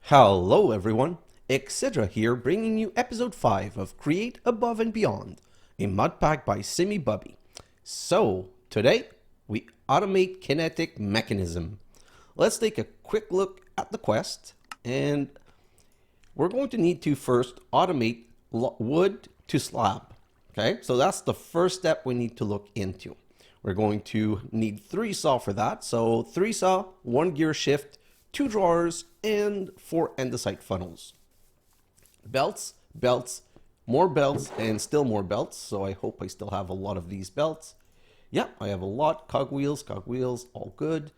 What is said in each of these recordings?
Hello everyone, xHedra here bringing you episode 5 of Create Above and Beyond, a Modpack by simibubi. So, today we automate Kinetic Mechanism. Let's take a quick look at the quest, and we're going to need to first automate wood to slab. Okay, so that's the first step we need to look into. We're going to need 3 saw for that, so 3 saw, 1 Gearshift, 2 drawers, and 4 andesite funnels. Belts, more belts, and still more belts. So I hope I still have a lot of these belts. Yeah, I have a lot. Cogwheels, all good.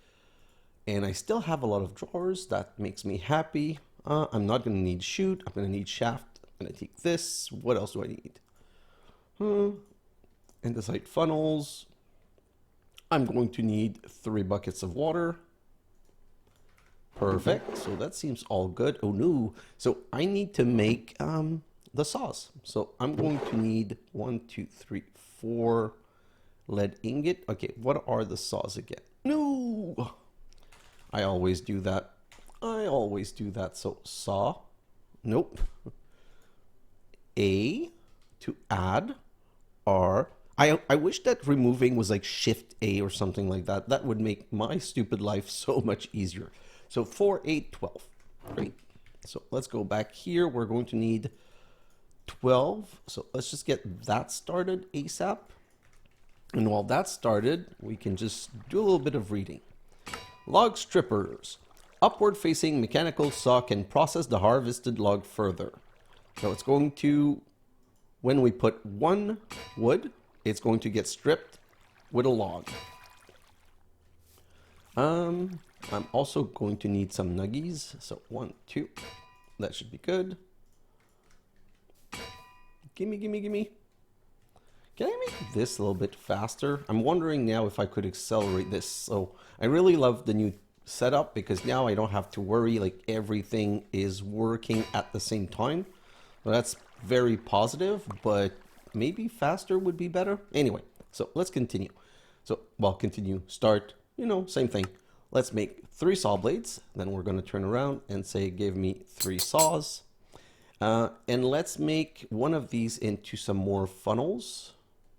And I still have a lot of drawers. That makes me happy. I'm not going to need chute. I'm going to need shaft. I'm going to take this. What else do I need? Andesite funnels. I'm going to need 3 buckets of water. Perfect. So that seems all good. Oh no. So I need to make the saws. So I'm going to need 1, 2, 3, 4 lead ingot. Okay, what are the saws again? No. I always do that. So saw. Nope. A to add. R. I wish that removing was like Shift A or something like that. That would make my stupid life so much easier. So 4, 8, 12. Great. So let's go back here. We're going to need 12. So let's just get that started ASAP. And while that's started, we can just do a little bit of reading. Log strippers. Upward facing mechanical saw can process the harvested log further. So it's going to, when we put 1 wood, it's going to get stripped with a log. I'm also going to need some nuggies. So 1, 2, that should be good. Gimme. Can I make this a little bit faster? I'm wondering now if I could accelerate this. So I really love the new setup because now I don't have to worry, like everything is working at the same time. Well, that's very positive, but maybe faster would be better. Anyway, so let's continue. So, well, continue, start, same thing. Let's make 3 saw blades. Then we're going to turn around and say, give me 3 saws. And let's make one of these into some more funnels.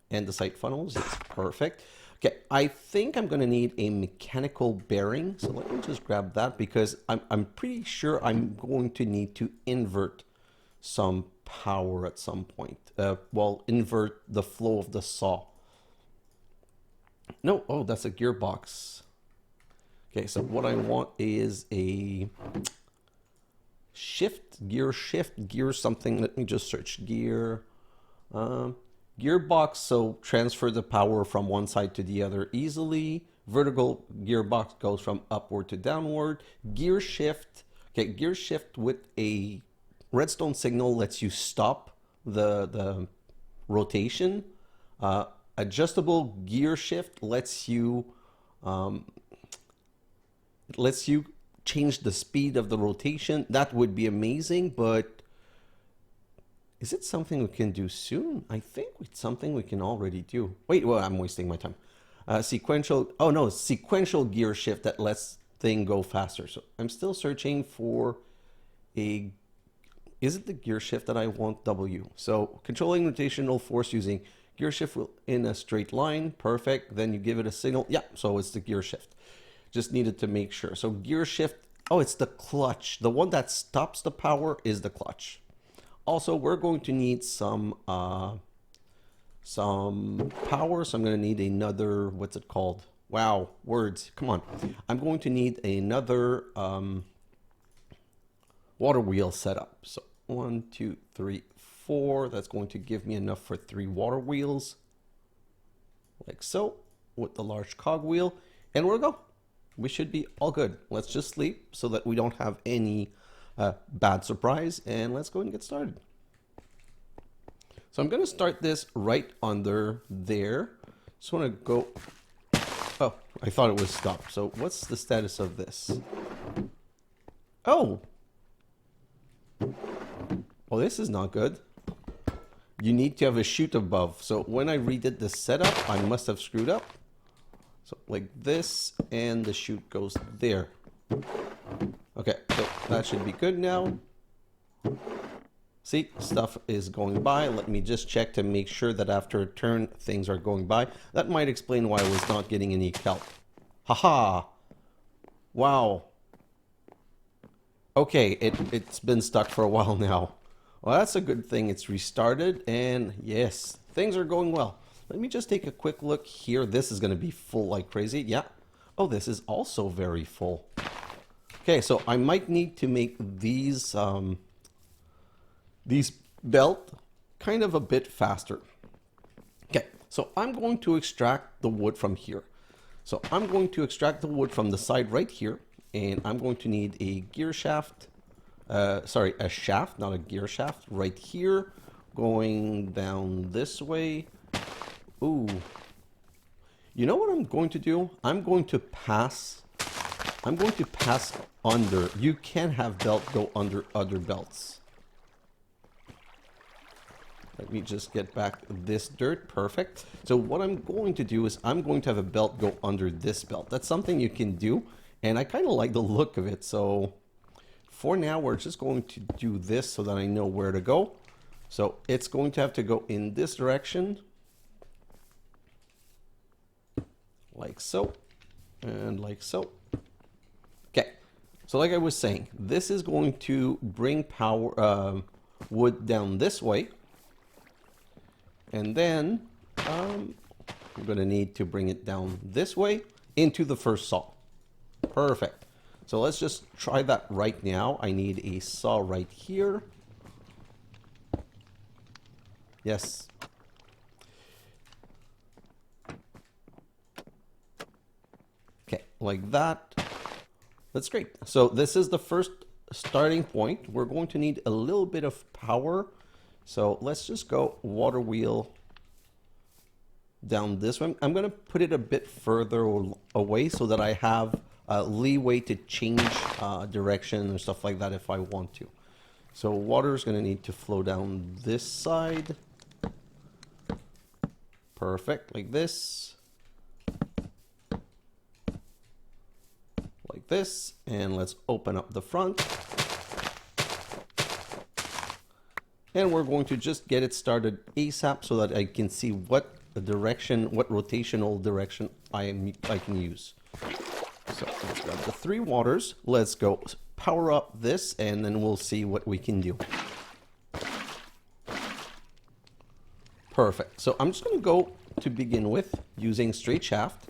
Andesite funnels. That's perfect. Okay, I think I'm going to need a mechanical bearing. So let me just grab that because I'm pretty sure I'm going to need to invert some power at some point. Well, invert the flow of the saw. No, oh, that's a gearbox. Okay, so what I want is a gear shift, gear something. Let me just search gear. Gearbox, so transfer the power from one side to the other easily. Vertical gearbox goes from upward to downward. Gear shift, okay, gear shift with a redstone signal lets you stop the rotation. Adjustable gear shift lets you change the speed of the rotation. That would be amazing, but is it something we can do soon? I think it's something we can already do. Wait, well, I'm wasting my time. Sequential gear shift that lets thing go faster. So I'm still searching for a, is it the gear shift that I want? W. So controlling rotational force using gear shift in a straight line. Perfect. Then you give it a signal. Yeah, so it's the gear shift. Just needed to make sure. So gear shift, oh, it's the clutch. The one that stops the power is the clutch. Also, we're going to need some power. So I'm going to need another, what's it called? Wow, words. Come on. I'm going to need another water wheel setup. So 1, 2, 3, 4. That's going to give me enough for 3 water wheels. Like so, with the large cogwheel. And we'll go. We should be all good. Let's just sleep so that we don't have any bad surprise. And let's go and get started. So I'm going to start this right under there. Just want to go. Oh, I thought it was stopped. So what's the status of this? Oh. Well, this is not good. You need to have a chute above. So when I redid the setup, I must have screwed up. So like this, and the chute goes there. Okay, so that should be good now. See, stuff is going by. Let me just check to make sure that after a turn, things are going by. That might explain why I was not getting any kelp. Haha! Wow. Okay, it's been stuck for a while now. Well, that's a good thing. It's restarted, and yes, things are going well. Let me just take a quick look here. This is going to be full like crazy. Yeah. Oh, this is also very full. Okay, so I might need to make these belt kind of a bit faster. Okay, so I'm going to extract the wood from here. So I'm going to extract the wood from the side right here, and I'm going to need a gear shaft. Sorry, a shaft, not a gear shaft, right here, going down this way. Ooh. You know what I'm going to do? I'm going to pass under. You can have belt go under other belts. Let me just get back this dirt. Perfect. So what I'm going to do is I'm going to have a belt go under this belt. That's something you can do, and I kind of like the look of it. So for now, we're just going to do this so that I know where to go. So it's going to have to go in this direction, like so, and like so. Okay, so like I was saying, this is going to bring power wood down this way, and then I'm going to need to bring it down this way into the first saw. Perfect. So let's just try that right now. I need a saw right here. Yes. Okay, like that. That's great. So this is the first starting point. We're going to need a little bit of power. So let's just go water wheel down this one. I'm going to put it a bit further away so that I have leeway to change direction and stuff like that if I want to. So water is going to need to flow down this side. Perfect, like this. Like this. And let's open up the front. And we're going to just get it started ASAP so that I can see what direction, what rotational direction I can use. So let's grab the 3 waters. Let's go power up this, and then we'll see what we can do. Perfect. So I'm just going to go to begin with using straight shaft.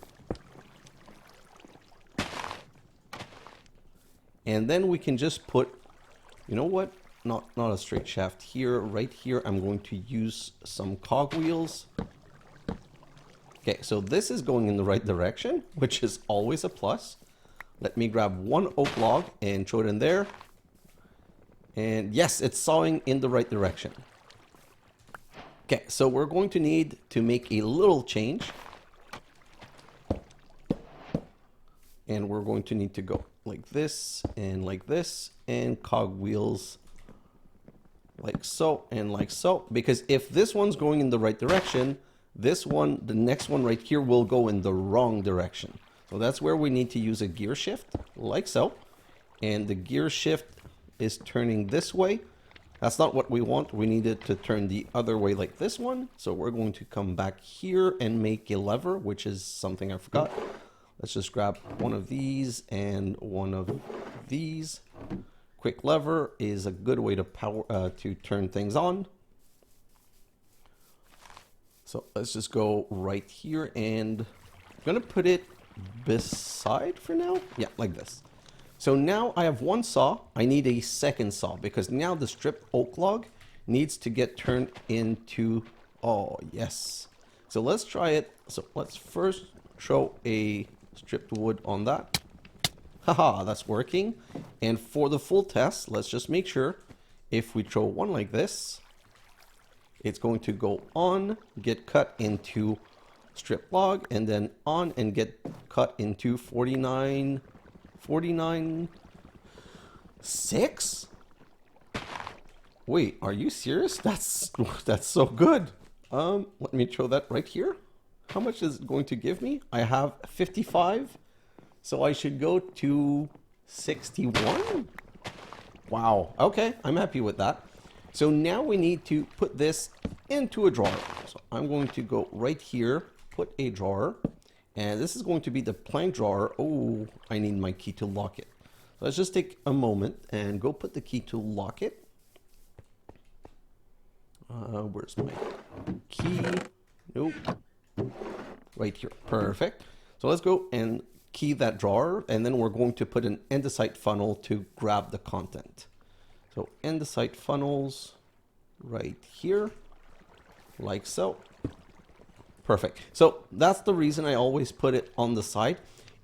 And then we can just put, you know what? Not a straight shaft here. Right here, I'm going to use some cogwheels. Okay, so this is going in the right direction, which is always a plus. Let me grab 1 oak log and throw it in there. And yes, it's sawing in the right direction. Okay, so we're going to need to make a little change. And we're going to need to go like this, and cogwheels like so, and like so. Because if this one's going in the right direction, this one, the next one right here, will go in the wrong direction. So that's where we need to use a gear shift, like so. And the gear shift is turning this way. That's not what we want. We need it to turn the other way like this one. So we're going to come back here and make a lever, which is something I forgot. Let's just grab one of these and one of these. Quick lever is a good way to to turn things on. So let's just go right here, and I'm gonna put it beside for now. Yeah, like this. So now I have 1 saw. I need a second saw because now the stripped oak log needs to get turned into, oh yes. So let's try it. So let's first throw a stripped wood on that. Haha, that's working. And for the full test, let's just make sure if we throw one like this, it's going to go on, get cut into strip log, and then on and get cut into 49.6. Wait, are you serious? That's so good. Let me throw that right here. How much is it going to give me? I have 55, so I should go to 61? Wow. Okay, I'm happy with that. So now we need to put this into a drawer. So I'm going to go right here, put a drawer, and this is going to be the plank drawer. Oh, I need my key to lock it. So let's just take a moment and go put the key to lock it. Where's my key? Nope. Right here. Perfect. So let's go and key that drawer, and then we're going to put an andesite funnel to grab the content. So andesite funnels right here, like so. Perfect. So that's the reason I always put it on the side.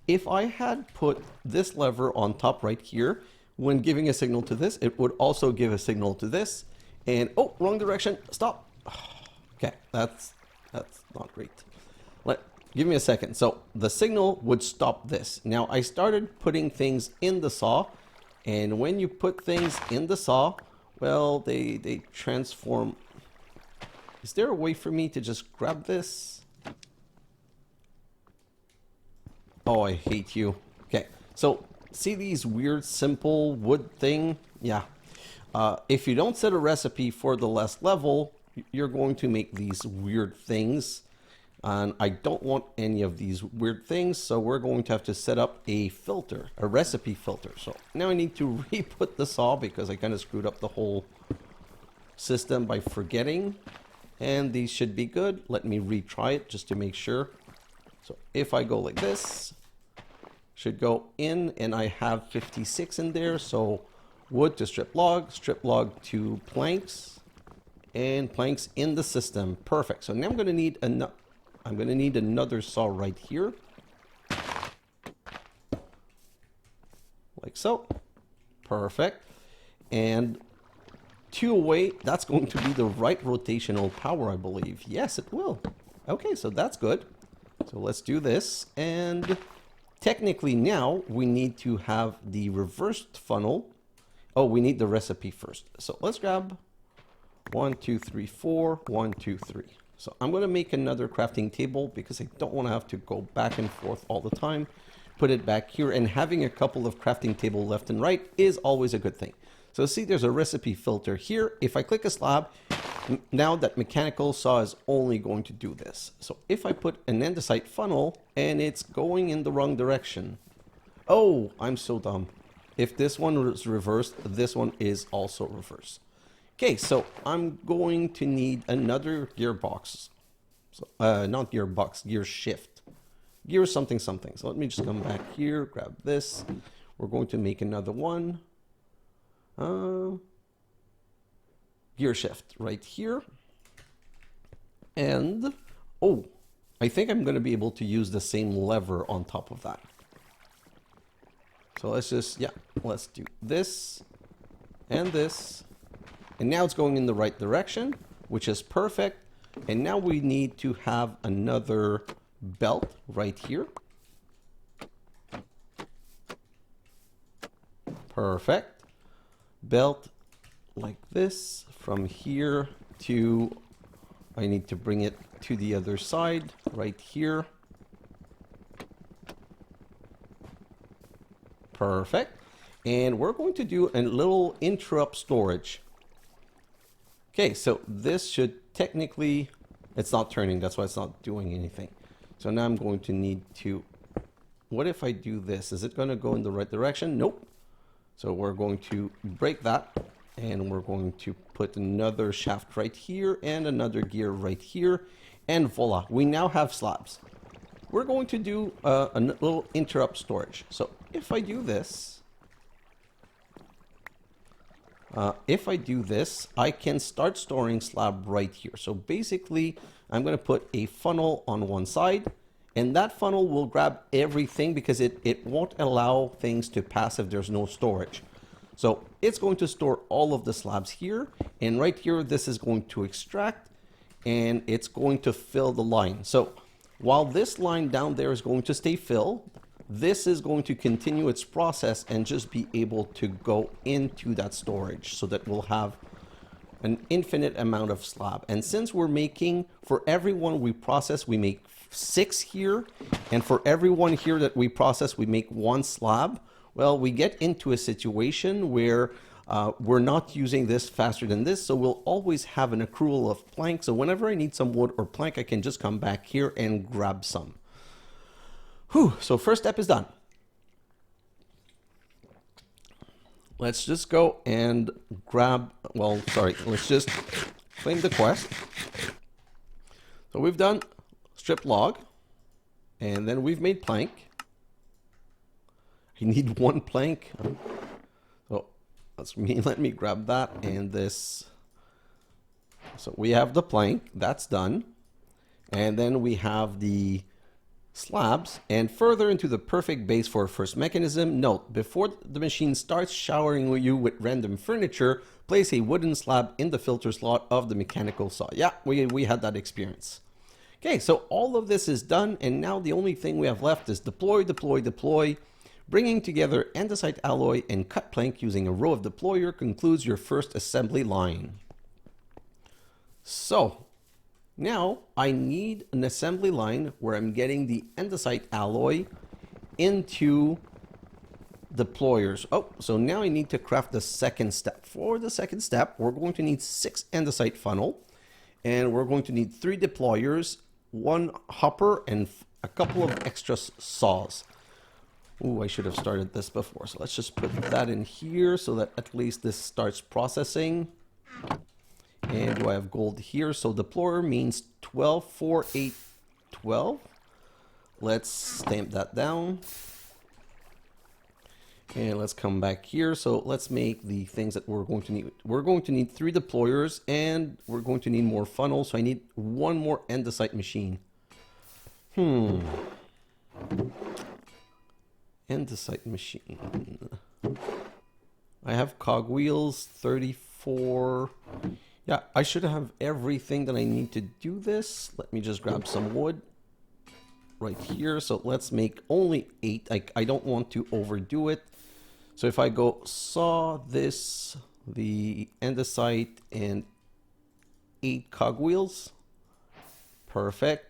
If I had put this lever on top right here, when giving a signal to this, it would also give a signal to this. And oh, wrong direction. Stop. Okay, that's not great. Give me a second. So the signal would stop this. Now I started putting things in the saw, and when you put things in the saw, well, they transform. Is there a way for me to just grab this? Oh, I hate you. Okay, so see these weird simple wood thing? Yeah. If you don't set a recipe for the last level, you're going to make these weird things. And I don't want any of these weird things, so we're going to have to set up a filter, a recipe filter. So now I need to re-put the saw because I kind of screwed up the whole system by forgetting. And these should be good. Let me retry it just to make sure. So if I go like this, should go in, and I have 56 in there. So wood to strip log to planks, and planks in the system. Perfect. So now I'm going to need another saw right here, like so. Perfect. And 2 away, that's going to be the right rotational power, I believe. Yes, it will. Okay, so that's good. So let's do this. And technically now we need to have the reversed funnel. Oh, we need the recipe first. So let's grab 1, 2, 3, 4, 1, 2, 3. So I'm going to make another crafting table because I don't want to have to go back and forth all the time. Put it back here, and having a couple of crafting table left and right is always a good thing. So see, there's a recipe filter here. If I click a slab, now that mechanical saw is only going to do this. So if I put an andesite funnel and it's going in the wrong direction. Oh, I'm so dumb. If this one was reversed, this one is also reversed. Okay, so I'm going to need another gearbox. So, not gearbox, gear shift. Gear something something. So let me just come back here, grab this. We're going to make another one. Gear shift right here. And, oh, I think I'm going to be able to use the same lever on top of that. So let's just, yeah, let's do this and this. And now it's going in the right direction, which is perfect. And now we need to have another belt right here. Perfect. Belt like this from here to, I need to bring it to the other side right here. Perfect. And we're going to do a little interrupt storage. Okay, so this should technically, it's not turning, that's why it's not doing anything. So now I'm going to need to, what if I do this? Is it going to go in the right direction? Nope. So we're going to break that, and we're going to put another shaft right here and another gear right here, and voila, we now have slabs. We're going to do a little interrupt storage. So if I do this, I can start storing slab right here. So basically, I'm going to put a funnel on one side, and that funnel will grab everything because it won't allow things to pass if there's no storage. So it's going to store all of the slabs here, and right here, this is going to extract, and it's going to fill the line. So while this line down there is going to stay filled, this is going to continue its process and just be able to go into that storage so that we'll have an infinite amount of slab. And since we're making, for every one we process, we make 6 here. And for every one here that we process, we make 1 slab. Well, we get into a situation where we're not using this faster than this, so we'll always have an accrual of plank. So whenever I need some wood or plank, I can just come back here and grab some. Whew, so first step is done. Let's just go and grab, well, sorry, let's just claim the quest. So we've done strip log, and then we've made plank. I need one plank. So let me grab that and this. So we have the plank, that's done. And then we have the slabs, and further into the perfect base for our first mechanism. Note, before the machine starts showering you with random furniture, place a wooden slab in the filter slot of the mechanical saw. Yeah, we had that experience. Okay, so all of this is done, and now the only thing we have left is deploy, deploy, deploy. Bringing together andesite alloy and cut plank using a row of deployer concludes your first assembly line. So now I need an assembly line where I'm getting the andesite alloy into deployers. Oh, so now I need to craft the second step. For the second step, we're going to need 6 andesite funnel, and we're going to need 3 deployers, 1 hopper, and a couple of extra saws. Ooh, I should have started this before. So let's just put that in here so that at least this starts processing. And do I have gold here? So deployer means 12, 4, 8, 12. Let's stamp that down. And let's come back here. So let's make the things that we're going to need. We're going to need 3 deployers, and we're going to need more funnels. So I need 1 more andesite machine. Andesite machine. I have cogwheels, 34. Yeah, I should have everything that I need to do this. Let me just grab some wood right here. So let's make only 8. I don't want to overdo it. So if I go saw this, the andesite, and 8 cogwheels, perfect.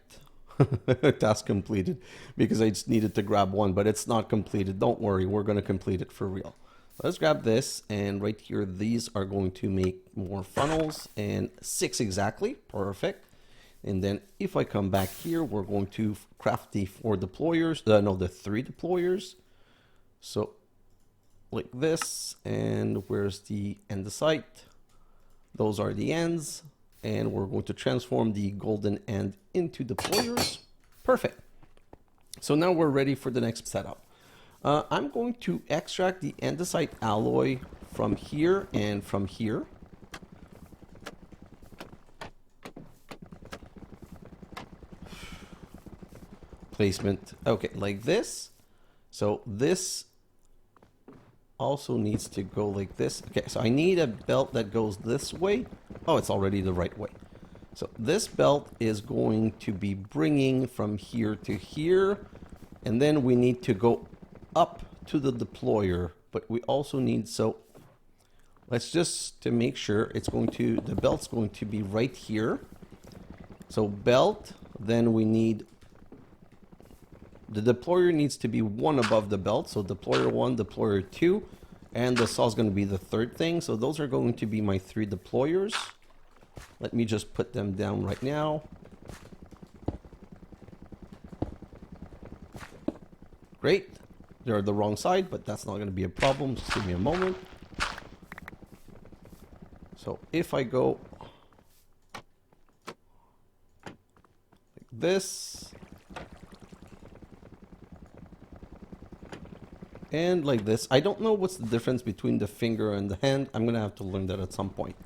Task completed, because I just needed to grab 1, but it's not completed. Don't worry, we're going to complete it for real. Let's grab this, and right here, these are going to make more funnels, and 6 exactly, perfect. And then if I come back here, we're going to craft the 4 deployers, the 3 deployers. So like this, and where's the andesite? Those are the ends, and we're going to transform the golden end into deployers. Perfect. So now we're ready for the next setup. I'm going to extract the andesite alloy from here and from here. Placement. Okay, like this. So this also needs to go like this. Okay, so I need a belt that goes this way. Oh, it's already the right way. So this belt is going to be bringing from here to here, and then we need to go up to the deployer, but we also need, so let's just to make sure it's going to, the belt's going to be right here. So belt, then we need, the deployer needs to be 1 above the belt. So deployer 1, deployer 2, and the saw is going to be the 3rd thing. So those are going to be my 3 deployers. Let me just put them down right now. Great. They're the wrong side, but that's not going to be a problem. Just give me a moment. So if I go like this, and like this, I don't know what's the difference between the finger and the hand. I'm going to have to learn that at some point.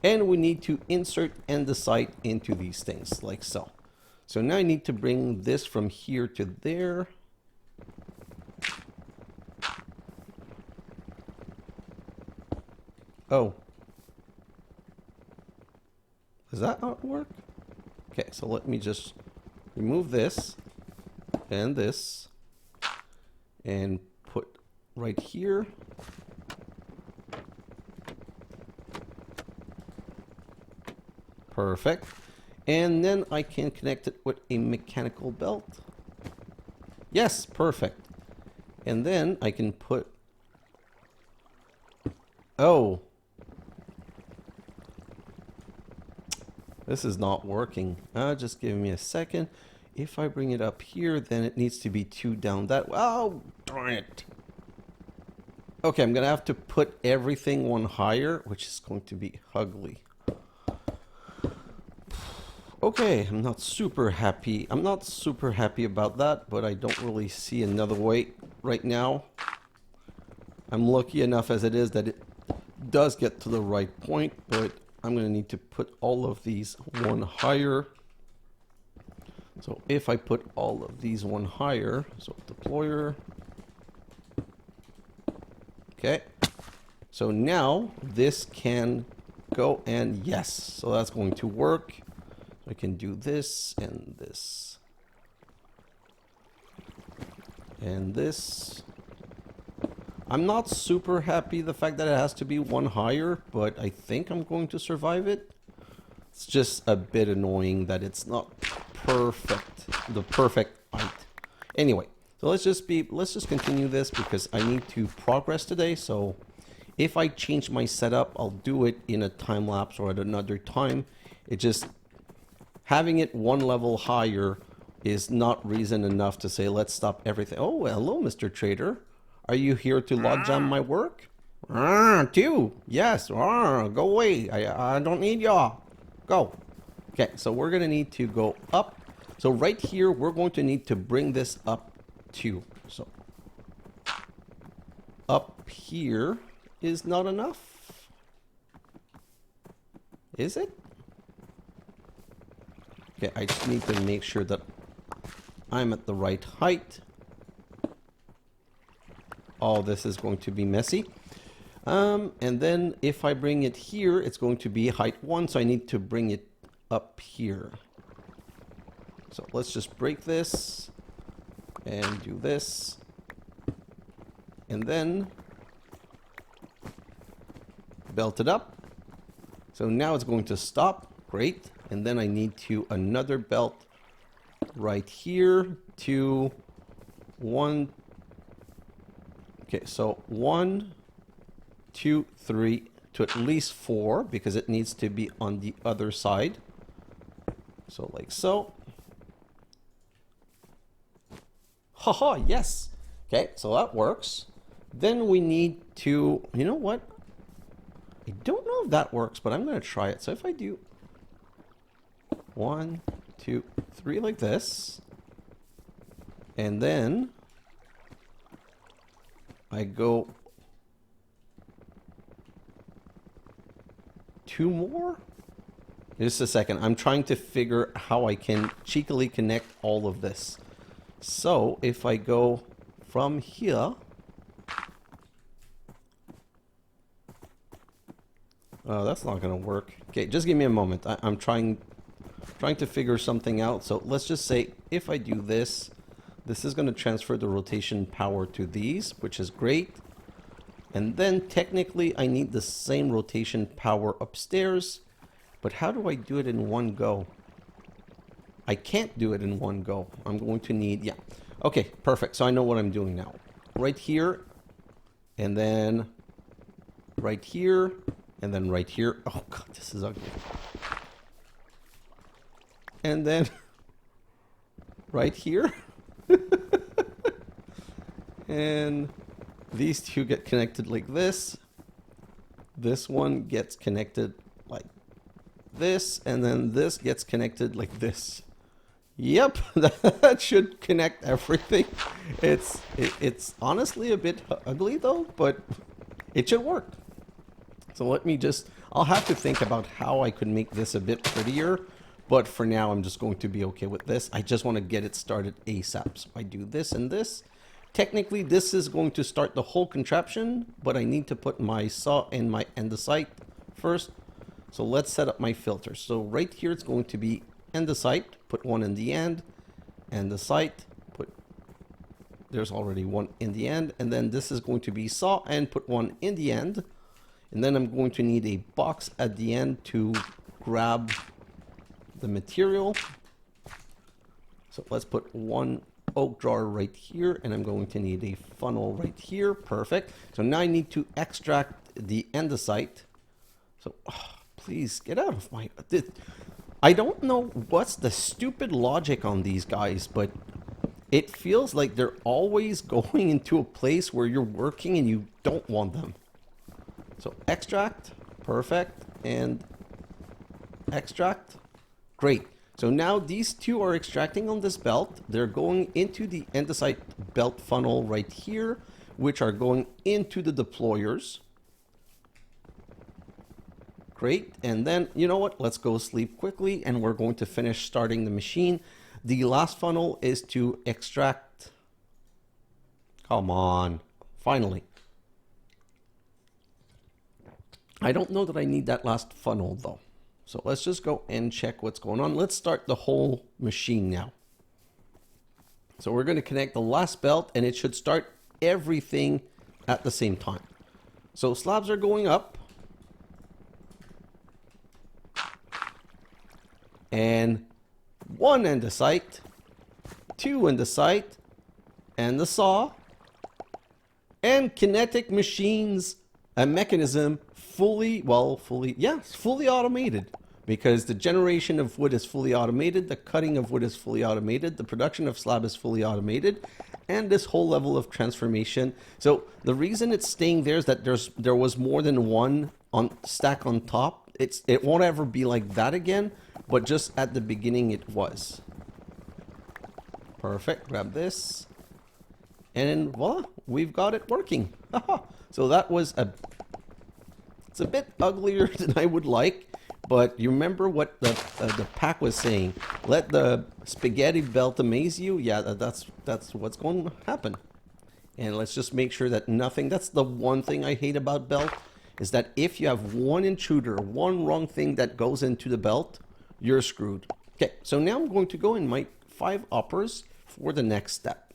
And we need to insert andesite into these things, like so. So now I need to bring this from here to there. Oh. Does that not work? Okay, so let me just remove this and this and put right here. Perfect. And then I can connect it with a mechanical belt. Yes, perfect. And then I can put Oh. This is not working. Just give me a second. If I bring it up here, then it needs to be 2 down that. Oh, darn it. Okay, I'm going to have to put everything 1 higher, which is going to be ugly. Okay, I'm not super happy. I'm not super happy about that, but I don't really see another way right now. I'm lucky enough as it is that it does get to the right point, but I'm going to need to put all of these 1 higher. So if I put all of these 1 higher, so deployer. Okay. So now this can go, and yes, so that's going to work. I can do this and this. And this. I'm not super happy the fact that it has to be 1 higher, but I think I'm going to survive it. It's just a bit annoying that it's not perfect, the perfect height. Anyway, so let's just continue this because I need to progress today. So if I change my setup, I'll do it in a time lapse or at another time. It just, having it 1 level higher is not reason enough to say, let's stop everything. Oh, hello, Mr. Trader. Are you here to logjam my work? 2. Yes. Go away. I don't need y'all. Go. Okay, so we're going to need to go up. So right here, we're going to need to bring this up 2. So up here is not enough. Is it? Okay, I just need to make sure that I'm at the right height. Oh, this is going to be messy. And then if I bring it here, it's going to be height 1, so I need to bring it up here. So let's just break this and do this. And then belt it up. So now it's going to stop. Great. And then I need to another belt right here to 1. Okay, so 1, 2, 3 to at least 4 because it needs to be on the other side. So like so. Haha, yes. Okay, so that works. Then we need to, you know what? I don't know if that works, but I'm going to try it. So if I do 1, 2, 3 like this, and then I go 2 more. Just a second. I'm trying to figure how I can cheekily connect all of this. So if I go from here, oh, that's not going to work. Okay, just give me a moment. I'm trying to figure something out. So let's just say if I do this, this is going to transfer the rotation power to these, which is great. And then technically I need the same rotation power upstairs. But how do I do it in one go? I can't do it in one go. I'm going to need, yeah. Okay, perfect. So I know what I'm doing now. Right here, and then right here, and then right here. Oh God, this is ugly. And then right here. And these two get connected like this. This one gets connected like this, and then this gets connected like this. Yep, that should connect everything. It's honestly a bit ugly though, but it should work. So let me just, I'll have to think about how I could make this a bit prettier, but for now I'm just going to be okay with this. I just want to get it started ASAP. So I do this and this. Technically this is going to start the whole contraption, but I need to put my saw and my andesite first. So let's set up my filter. So right here it's going to be andesite, put one in the end, andesite, put, there's already one in the end, and then this is going to be saw and put one in the end. And then I'm going to need a box at the end to grab the material. So let's put one oak drawer right here, and I'm going to need a funnel right here. Perfect. So now I need to extract the andesite. So please get out of my... I don't know what's the stupid logic on these guys, but it feels like they're always going into a place where you're working and you don't want them. So extract, perfect, and extract, great. So now these two are extracting on this belt. They're going into the andesite belt funnel right here, which are going into the deployers. Great, and then, you know what, let's go sleep quickly, and we're going to finish starting the machine. The last funnel is to extract, come on, finally. I don't know that I need that last funnel though. So let's just go and check what's going on. Let's start the whole machine now. So we're going to connect the last belt, and it should start everything at the same time. So slabs are going up. And 1 andesite, 2 andesite, and the saw, and Kinetic Machines, a mechanism fully automated, because the generation of wood is fully automated, the cutting of wood is fully automated, the production of slab is fully automated, and this whole level of transformation. So the reason it's staying there is that there was more than one stack on top. It won't ever be like that again, but just at the beginning it was. Perfect. Grab this, and voila, we've got it working. So that was it's a bit uglier than I would like, but you remember what the pack was saying. Let the spaghetti belt amaze you. Yeah, that's what's going to happen. And let's just make sure that nothing, that's the one thing I hate about belt, is that if you have one intruder, one wrong thing that goes into the belt, you're screwed. Okay, so now I'm going to go and make 5 uppers for the next step.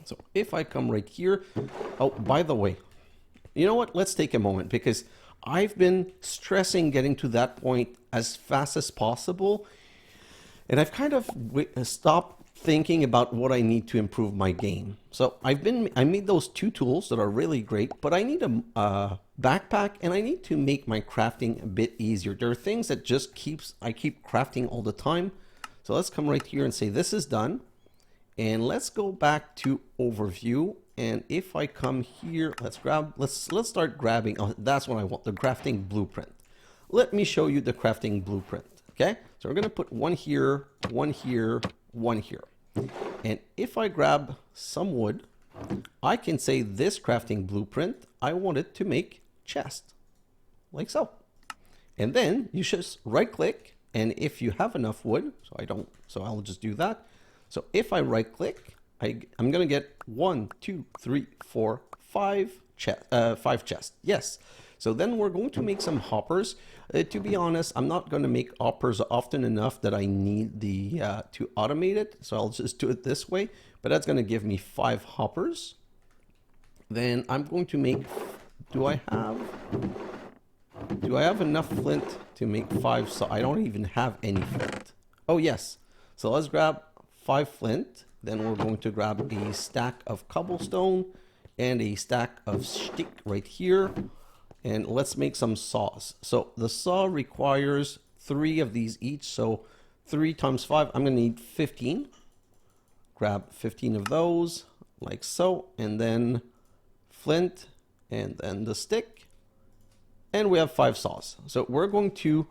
So if I come right here, oh, by the way, you know what? Let's take a moment, because I've been stressing getting to that point as fast as possible, and I've kind of stopped thinking about what I need to improve my game. So I made those 2 tools that are really great, but I need a backpack, and I need to make my crafting a bit easier. There are things that just I keep crafting all the time. So let's come right here and say this is done, and let's go back to overview. And if I come here, let's start grabbing. Oh, that's what I want, the crafting blueprint. Let me show you the crafting blueprint. Okay, so we're gonna put 1 here, 1 here, 1 here. And if I grab some wood, I can say this crafting blueprint, I want it to make chest, like so. And then you just right click, and if you have enough wood, so I'll just do that. So if I right click, I'm gonna get 1, 2, 3, 4, 5 chests. Yes. So then we're going to make some hoppers. To be honest, I'm not going to make hoppers often enough that I need to automate it. So I'll just do it this way. But that's going to give me 5 hoppers. Then I'm going to make. Do I have enough flint to make 5? So I don't even have any flint. Oh yes. So let's grab 5 flint. Then we're going to grab a stack of cobblestone and a stack of stick right here. And let's make some saws. So the saw requires 3 of these each. So 3 times 5, I'm going to need 15. Grab 15 of those, like so. And then flint, and then the stick. And we have 5 saws. So we're going to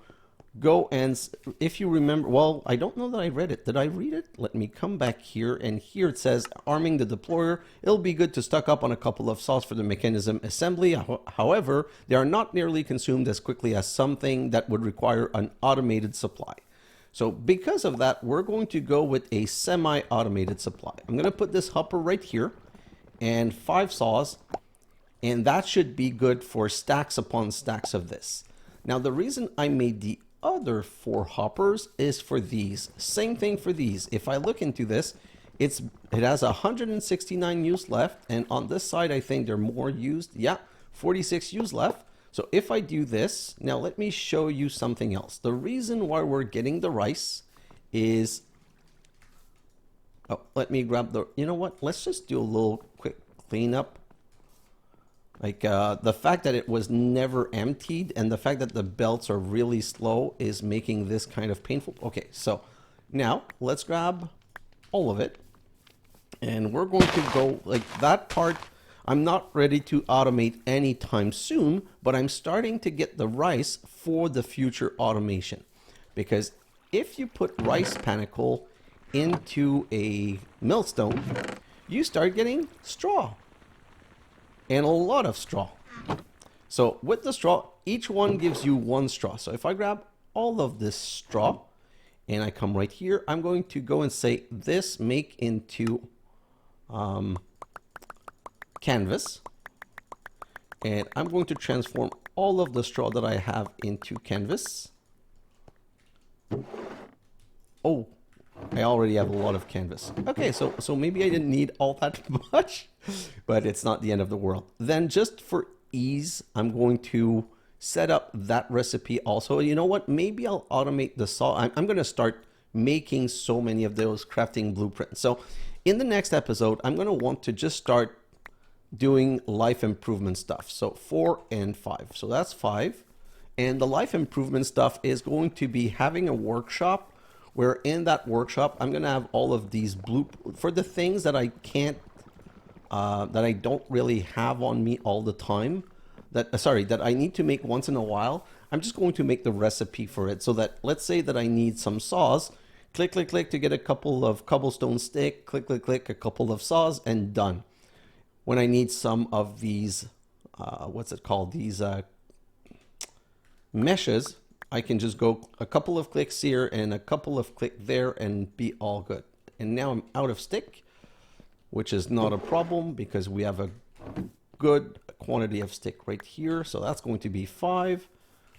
go and, if you remember, well, I don't know that I read it. Did I read it? Let me come back here, and here it says arming the deployer. It'll be good to stock up on a couple of saws for the mechanism assembly. However, they are not nearly consumed as quickly as something that would require an automated supply. So because of that, we're going to go with a semi-automated supply. I'm going to put this hopper right here and 5 saws, and that should be good for stacks upon stacks of this. Now, the reason I made the other 4 hoppers is for these. Same thing for these. If I look into this, it has 169 use left, and on this side I think they're more used. Yeah, 46 use left. So if I do this, now let me show you something else. The reason why we're getting the rice is Oh, let me grab the, you know what? Let's just do a little quick cleanup. Like the fact that it was never emptied and the fact that the belts are really slow is making this kind of painful. Okay, so now let's grab all of it. And we're going to go like that part. I'm not ready to automate anytime soon, but I'm starting to get the rice for the future automation. Because if you put rice panicle into a millstone, you start getting straw. And a lot of straw. So with the straw, each one gives you one straw. So if I grab all of this straw and I come right here, I'm going to go and say this make into canvas. And I'm going to transform all of the straw that I have into canvas. Oh, I already have a lot of canvas. Okay, so maybe I didn't need all that much, but it's not the end of the world. Then just for ease, I'm going to set up that recipe also. You know what? Maybe I'll automate the saw. I'm going to start making so many of those crafting blueprints. So in the next episode, I'm going to want to just start doing life improvement stuff. So 4 and 5. So that's 5. And the life improvement stuff is going to be having a workshop where in that workshop, I'm going to have all of these for the things that I can't, that I don't really have on me all the time, that I need to make once in a while. I'm just going to make the recipe for it so that, let's say that I need some saws, click, click, click to get a couple of cobblestone stick, click, click, click, a couple of saws and done. When I need some of these, what's it called? These meshes, I can just go a couple of clicks here and a couple of clicks there and be all good. And now I'm out of stick, which is not a problem because we have a good quantity of stick right here. So that's going to be 5.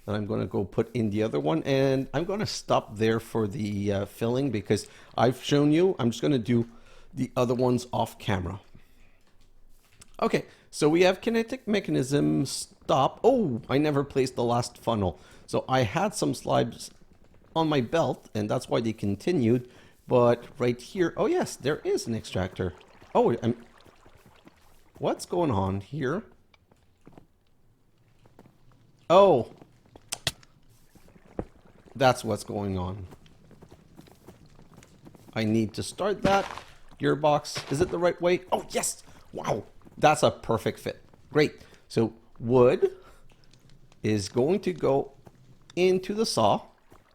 Then I'm going to go put in the other one. And I'm going to stop there for the filling because I've shown you. I'm just going to do the other ones off camera. Okay, so we have Kinetic Mechanism stop. Oh, I never placed the last funnel. So I had some slabs on my belt, and that's why they continued. But right here, oh yes, there is an extractor. Oh, what's going on here? Oh, that's what's going on. I need to start that. Gearbox, is it the right way? Oh, yes. Wow, that's a perfect fit. Great. So wood is going to go into the saw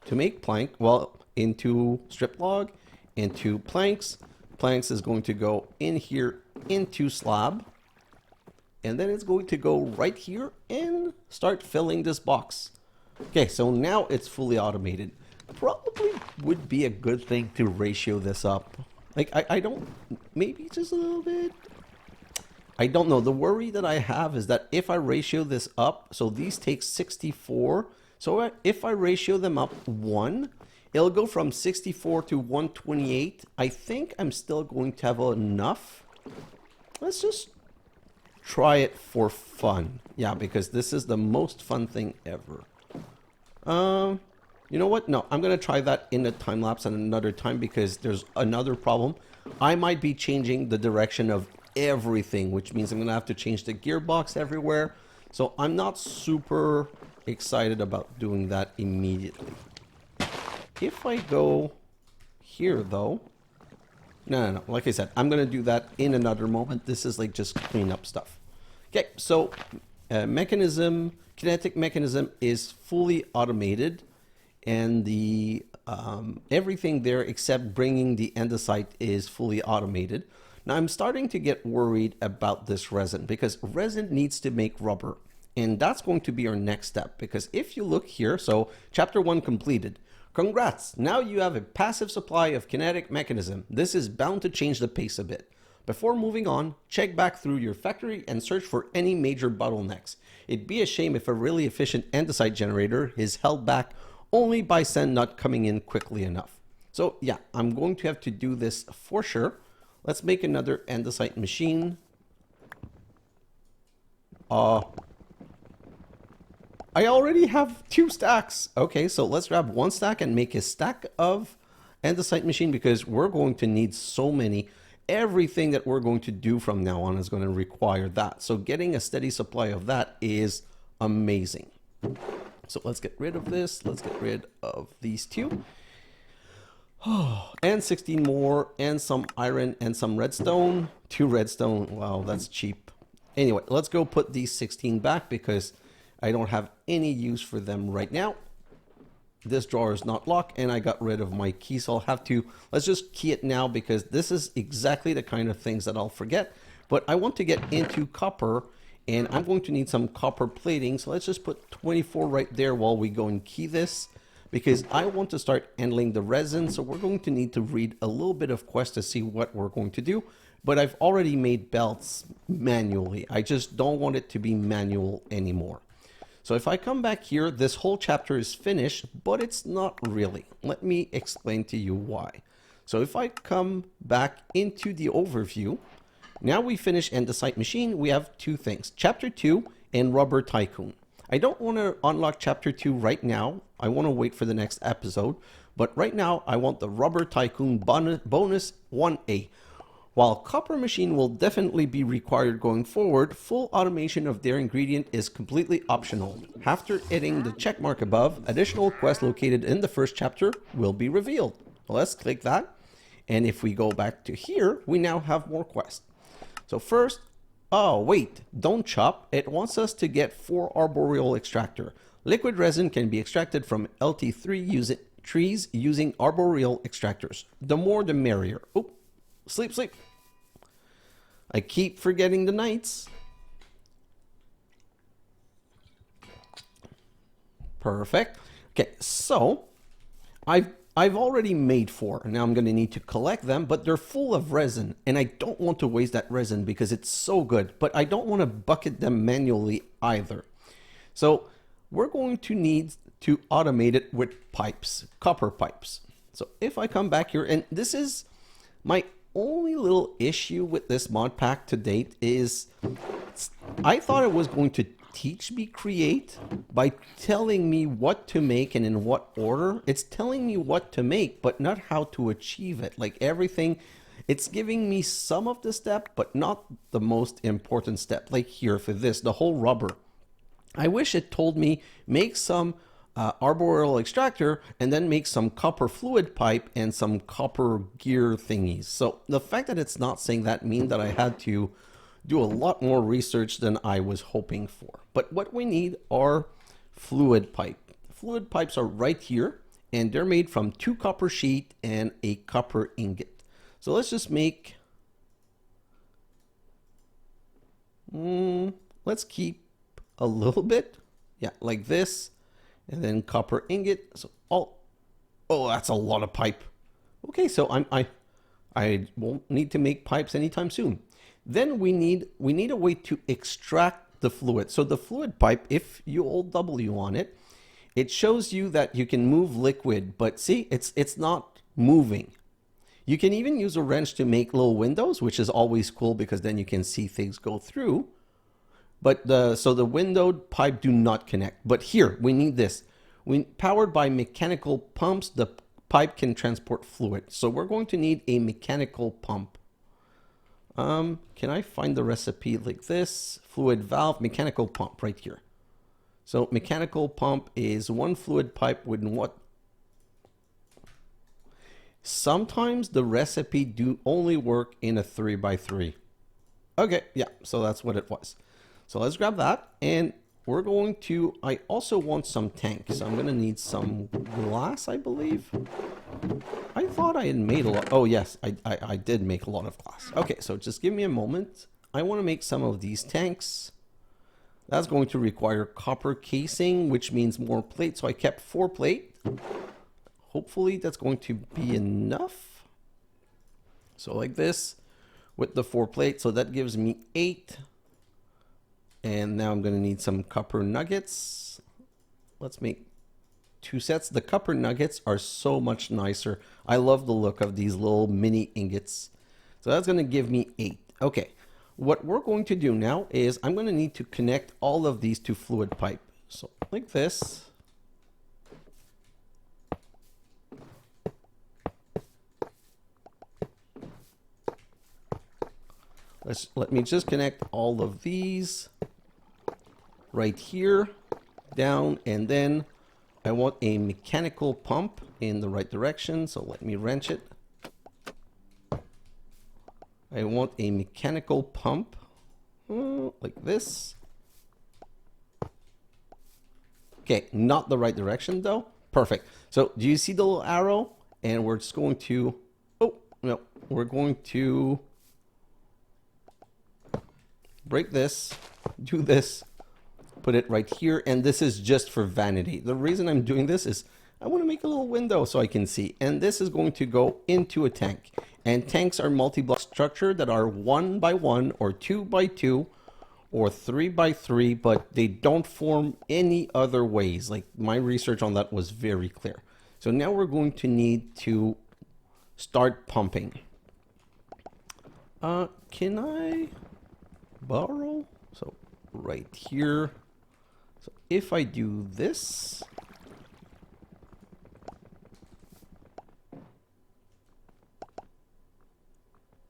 to make plank, well, into strip log, into planks. Planks is going to go in here into slab, and then it's going to go right here and start filling this box. Okay, so now it's fully automated. Probably would be a good thing to ratio this up. Like, I don't, maybe just a little bit. I don't know. The worry that I have is that if I ratio this up, so these take 64. So if I ratio them up 1, it'll go from 64 to 128. I think I'm still going to have enough. Let's just try it for fun. Yeah, because this is the most fun thing ever. You know what? No, I'm going to try that in a time lapse at another time because there's another problem. I might be changing the direction of everything, which means I'm going to have to change the gearbox everywhere. So I'm not super excited about doing that immediately. If I go here though, no, like I said, I'm going to do that in another moment. This is like just cleanup stuff. Okay, so Kinetic Mechanism is fully automated, and the everything there except bringing the andesite is fully automated. Now I'm starting to get worried about this resin because resin needs to make rubber, and that's going to be our next step. Because if you look here, so chapter 1 completed. Congrats! Now you have a passive supply of Kinetic Mechanism. This is bound to change the pace a bit. Before moving on, check back through your factory and search for any major bottlenecks. It'd be a shame if a really efficient andesite generator is held back only by sand not coming in quickly enough. So yeah, I'm going to have to do this for sure. Let's make another andesite machine. I already have 2 stacks. Okay, so let's grab 1 stack and make a stack of andesite machine because we're going to need so many. Everything that we're going to do from now on is going to require that. So getting a steady supply of that is amazing. So let's get rid of this. Let's get rid of these two. And 16 more, and some iron and some redstone. 2 redstone. Wow, that's cheap. Anyway, let's go put these 16 back because I don't have any use for them right now. This drawer is not locked and I got rid of my key, so I'll have to, let's just key it now because this is exactly the kind of things that I'll forget. But I want to get into copper and I'm going to need some copper plating. So let's just put 24 right there while we go and key this because I want to start handling the resin. So we're going to need to read a little bit of quest to see what we're going to do. But I've already made belts manually. I just don't want it to be manual anymore. So if I come back here, this whole chapter is finished, but it's not really. Let me explain to you why. So if I come back into the overview, now we finish Andesite Machine. We have 2 things, Chapter 2 and Rubber Tycoon. I don't want to unlock Chapter 2 right now. I want to wait for the next episode. But right now, I want the Rubber Tycoon bonus 1A. While Copper Machine will definitely be required going forward, full automation of their ingredient is completely optional. After hitting the check mark above, additional quests located in the first chapter will be revealed. Let's click that. And if we go back to here, we now have more quests. So first, oh wait, don't chop. It wants us to get 4 arboreal extractor. Liquid resin can be extracted from LT3 trees using arboreal extractors. The more the merrier. Oh. Sleep, sleep. I keep forgetting the nights. Perfect. Okay, so I've already made 4. Now I'm going to need to collect them, but they're full of resin, and I don't want to waste that resin because it's so good, but I don't want to bucket them manually either. So we're going to need to automate it with pipes, copper pipes. So if I come back here, and this is my only little issue with this mod pack to date is I thought it was going to teach me create by telling me what to make and in what order. It's telling me what to make, but not how to achieve it. Like everything, it's giving me some of the step, but not the most important step. Like here for this, the whole rubber. I wish it told me make some arboreal extractor and then make some copper fluid pipe and some copper gear thingies. So the fact that it's not saying that means that I had to do a lot more research than I was hoping for. But what we need are fluid pipe. Fluid pipes are right here and they're made from 2 copper sheet and a copper ingot. So let's just make, let's keep a little bit, yeah, like this. And then copper ingot. So oh, that's a lot of pipe. Okay, so I won't need to make pipes anytime soon. Then we need a way to extract the fluid. So the fluid pipe, if you hold W on it, it shows you that you can move liquid, but see, it's not moving. You can even use a wrench to make little windows, which is always cool because then you can see things go through. But so the windowed pipe do not connect. But here, we need this. Powered by mechanical pumps, the pipe can transport fluid. So we're going to need a mechanical pump. Can I find the recipe like this? Fluid valve, mechanical pump right here. So mechanical pump is 1 fluid pipe with what? Sometimes the recipe do only work in a 3x3. Okay, yeah, so that's what it was. So let's grab that, and we're going to, I also want some tanks. So I'm going to need some glass, I believe. I thought I had made a lot. Oh, yes, I did make a lot of glass. Okay, so just give me a moment. I want to make some of these tanks. That's going to require copper casing, which means more plate. So I kept 4 plate. Hopefully that's going to be enough. So like this with the 4 plate. So that gives me 8. And now I'm going to need some copper nuggets. Let's make 2 sets. The copper nuggets are so much nicer. I love the look of these little mini ingots. So that's going to give me 8. Okay. What we're going to do now is I'm going to need to connect all of these to fluid pipe. So like this. let me just connect all of these right here, down, and then I want a mechanical pump in the right direction, so let me wrench it. I want a mechanical pump like this. Okay, not the right direction though. Perfect. So do you see the little arrow? And we're just going to, oh, no, we're going to break this, do this, put it right here. And this is just for vanity. The reason I'm doing this is I want to make a little window so I can see. And this is going to go into a tank. And tanks are multi-block structure that are 1 by 1 or 2 by 2 or 3 by 3, but they don't form any other ways. Like my research on that was very clear. So now we're going to need to start pumping. Can I borrow? So right here. So if I do this,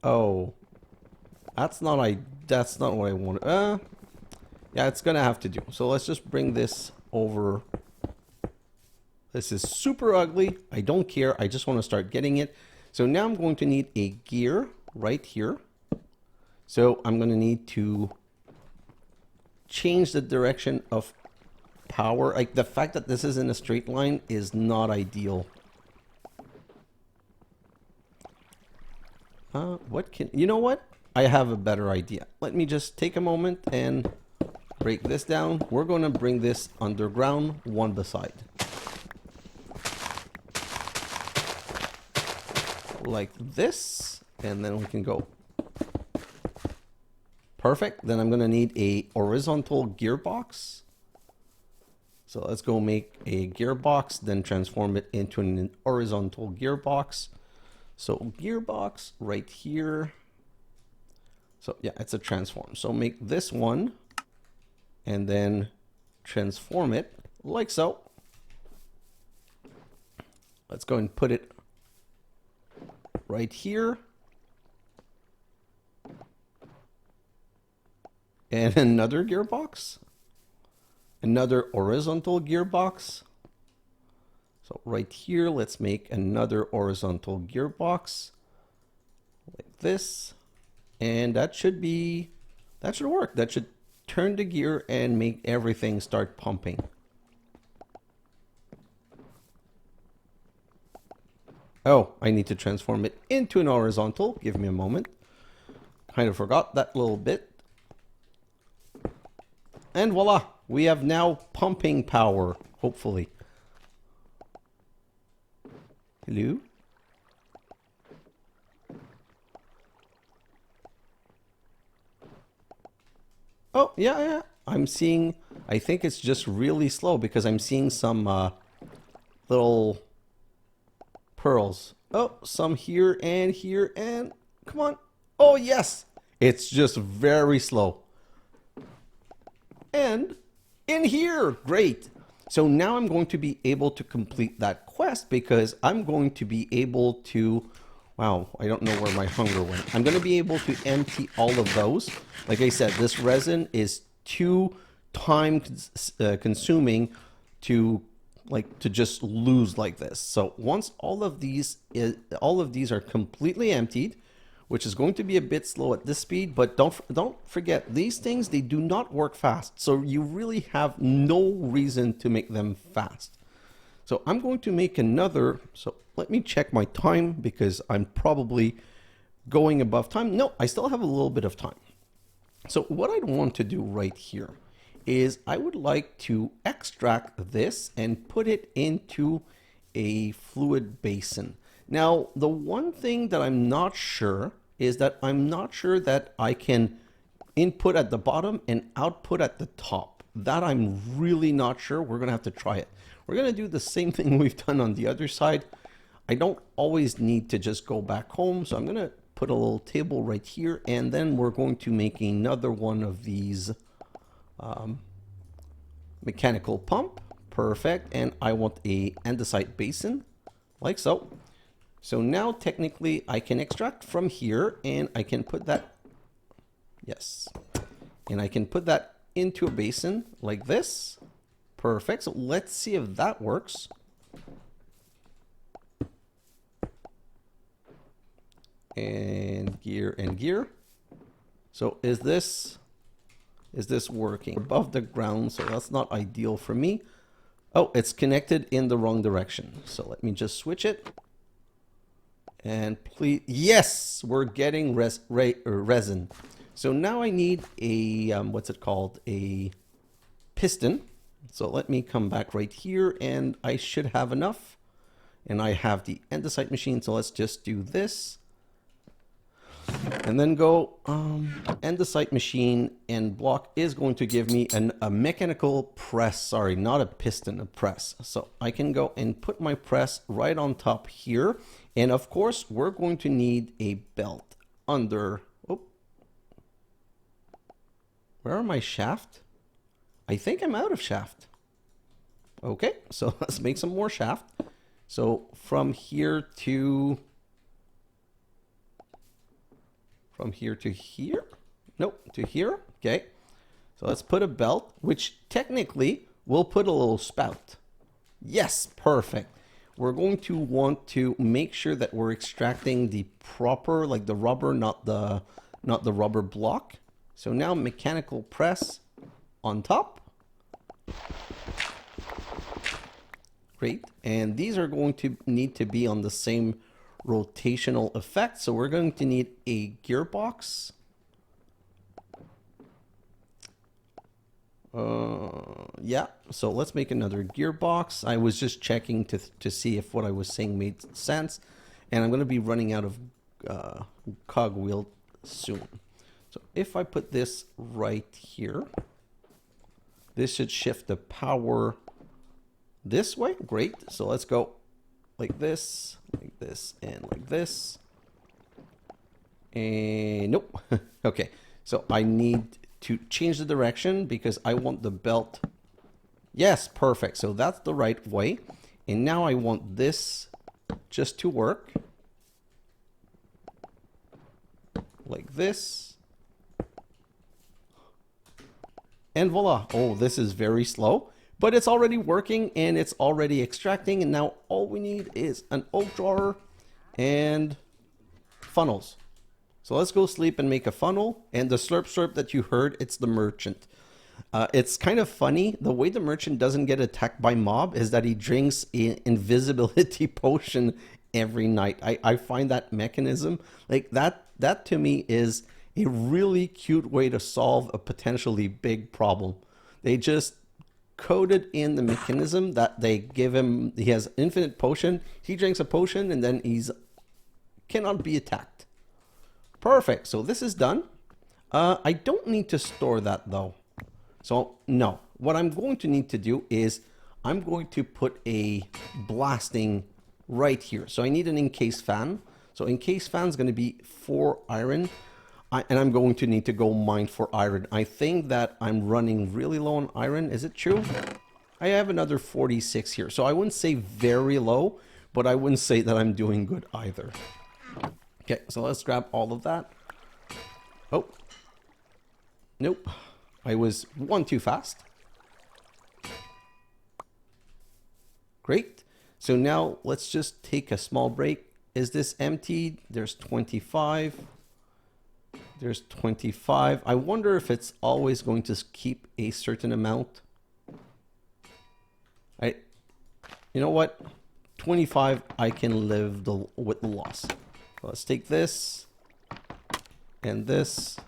oh, that's not what I want. Yeah, it's gonna have to do. So let's just bring this over. This is super ugly. I don't care. I just want to start getting it. So now I'm going to need a gear right here. So I'm going to need to change the direction of power. Like the fact that this is in a straight line is not ideal. You know what? I have a better idea. Let me just take a moment and break this down. We're going to bring this underground, one beside. Like this, and then we can go. Perfect. Then I'm going to need a horizontal gearbox. So let's go make a gearbox, then transform it into an horizontal gearbox. So gearbox right here. So yeah, it's a transform. So make this one and then transform it like so. Let's go and put it right here. And another gearbox. Another horizontal gearbox. So right here, let's make another horizontal gearbox like this. And that should work. That should turn the gear and make everything start pumping. Oh, I need to transform it into an horizontal. Give me a moment. Kind of forgot that little bit. And voila, we have now pumping power, hopefully. Hello? Oh, yeah. I'm seeing, I think it's just really slow because I'm seeing some little pearls. Oh, some here and come on. Oh, yes. It's just very slow. And in here, great. So now I'm going to be able to complete that quest because I'm going to be able to, wow, I don't know where my hunger went. I'm going to be able to empty all of those. Like I said, this resin is too time consuming to just lose like this. So once all of these are completely emptied, which is going to be a bit slow at this speed, but don't forget these things, they do not work fast. So you really have no reason to make them fast. So I'm going to make another, so let me check my time because I'm probably going above time. No, I still have a little bit of time. So what I'd want to do right here is I would like to extract this and put it into a fluid basin. Now, the one thing that I'm not sure is that I'm not sure that I can input at the bottom and output at the top. That I'm really not sure. We're going to have to try it. We're going to do the same thing we've done on the other side. I don't always need to just go back home. So I'm going to put a little table right here. And then we're going to make another one of these mechanical pump. Perfect. And I want a andesite basin like so. So now technically I can extract from here and I can put that Yes. And I can put that into a basin like this. Perfect. So let's see if that works. And gear and gear. So is this working above the ground? So that's not ideal for me. Oh, it's connected in the wrong direction. So let me just switch it. And please, yes, we're getting resin. So now I need a, what's it called? A piston. So let me come back right here and I should have enough. And I have the andesite machine. So let's just do this. And then go andesite machine, and block is going to give me a mechanical press. Sorry, not a piston, a press. So I can go and put my press right on top here. And of course, we're going to need a belt under. Oh, where are my shaft? I think I'm out of shaft. Okay, so let's make some more shaft. So from here to here? Nope, to here. Okay. So let's put a belt, which technically will put a little spout. Yes, perfect. We're going to want to make sure that we're extracting the proper, like the rubber, not the rubber block. So now mechanical press on top. Great. And these are going to need to be on the same rotational effect. So we're going to need a gearbox. Yeah, so let's make another gearbox. I was just checking to see if what I was saying made sense. And I'm going to be running out of cogwheel soon. So if I put this right here, this should shift the power this way. Great. So let's go like this, and like this. And nope. Okay. So I need to change the direction because I want the belt. Yes, perfect. So that's the right way. And now I want this just to work. Like this. And voila. Oh, this is very slow. But it's already working and it's already extracting. And now all we need is an oak drawer and funnels. So let's go sleep and make a funnel. And the slurp slurp that you heard, it's the merchant. It's kind of funny. The way the merchant doesn't get attacked by mob is that he drinks an invisibility potion every night. I find that mechanism, like that to me is a really cute way to solve a potentially big problem. They just coded in the mechanism that they give him, he has infinite potion, he drinks a potion and then he's cannot be attacked. Perfect. So this is done. I don't need to store that though. So no, what I'm going to need to do is I'm going to put a blasting right here. So I need an encased fan. So encased fan is going to be 4 iron. And I'm going to need to go mine for iron. I think that I'm running really low on iron. Is it true? I have another 46 here. So I wouldn't say very low, but I wouldn't say that I'm doing good either. Okay, so let's grab all of that. Oh. Nope. I was one too fast. Great. So now let's just take a small break. Is this emptied? There's 25. There's 25. I wonder if it's always going to keep a certain amount. You know what? 25, I can live with the loss. Let's take this and this,